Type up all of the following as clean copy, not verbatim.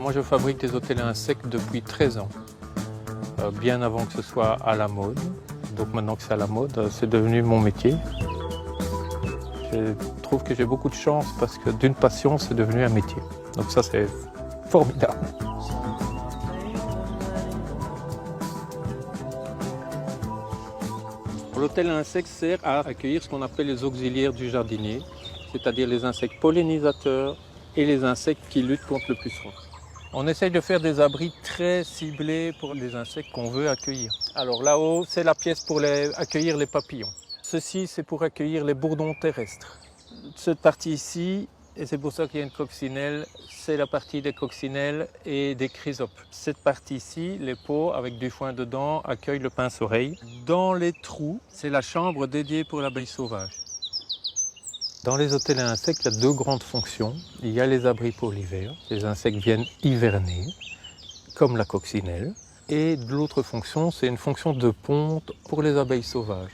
Moi, je fabrique des hôtels à insectes depuis 13 ans, bien avant que ce soit à la mode. Donc maintenant que c'est à la mode, c'est devenu mon métier. Je trouve que j'ai beaucoup de chance parce que d'une passion, c'est devenu un métier. Donc ça, c'est formidable. L'hôtel à insectes sert à accueillir ce qu'on appelle les auxiliaires du jardinier, c'est-à-dire les insectes pollinisateurs et les insectes qui luttent contre le puceron. On essaye de faire des abris très ciblés pour les insectes qu'on veut accueillir. Alors là-haut, c'est la pièce pour accueillir les papillons. Ceci, c'est pour accueillir les bourdons terrestres. Cette partie ici, et c'est pour ça qu'il y a une coccinelle, c'est la partie des coccinelles et des chrysopes. Cette partie ici, les pots avec du foin dedans, accueillent le pince-oreille. Dans les trous, c'est la chambre dédiée pour l'abeille sauvage. Dans les hôtels à insectes, il y a deux grandes fonctions. Il y a les abris pour l'hiver. Les insectes viennent hiverner, comme la coccinelle. Et de l'autre fonction, c'est une fonction de ponte pour les abeilles sauvages.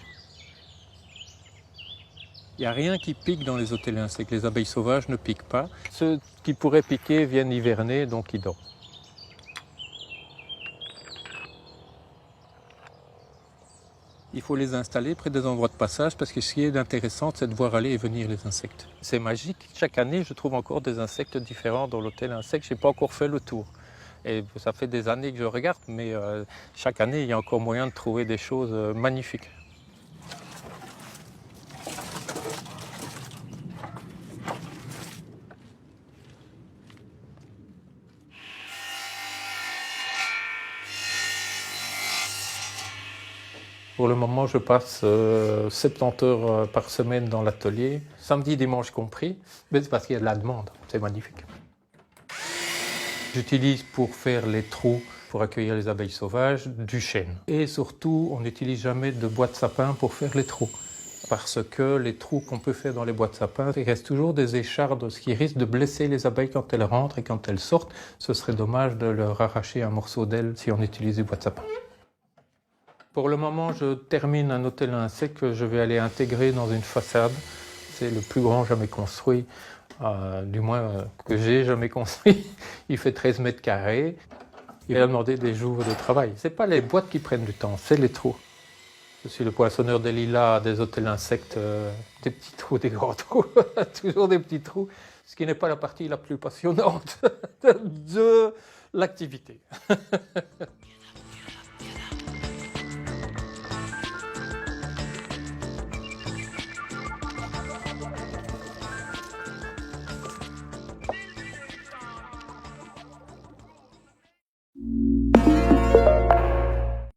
Il n'y a rien qui pique dans les hôtels à insectes. Les abeilles sauvages ne piquent pas. Ceux qui pourraient piquer viennent hiverner, donc ils dorment. Il faut les installer près des endroits de passage parce que ce qui est intéressant, c'est de voir aller et venir les insectes. C'est magique. Chaque année, je trouve encore des insectes différents dans l'hôtel à insectes. Je n'ai pas encore fait le tour. Et ça fait des années que je regarde, mais chaque année, il y a encore moyen de trouver des choses magnifiques. Pour le moment, je passe 70 heures par semaine dans l'atelier, samedi, dimanche compris, mais c'est parce qu'il y a de la demande, c'est magnifique. J'utilise pour faire les trous, pour accueillir les abeilles sauvages, du chêne. Et surtout, on n'utilise jamais de bois de sapin pour faire les trous. Parce que les trous qu'on peut faire dans les bois de sapin, il reste toujours des échardes, ce qui risque de blesser les abeilles quand elles rentrent et quand elles sortent. Ce serait dommage de leur arracher un morceau d'aile si on utilise du bois de sapin. Pour le moment, je termine un hôtel à insectes que je vais aller intégrer dans une façade. C'est le plus grand jamais construit, du moins que j'ai jamais construit. Il fait 13 mètres carrés. Il a demandé des jours de travail. Ce n'est pas les boîtes qui prennent du temps, c'est les trous. Je suis le poinçonneur des lilas des hôtels à insectes, des petits trous, des grands trous, toujours des petits trous, ce qui n'est pas la partie la plus passionnante de l'activité.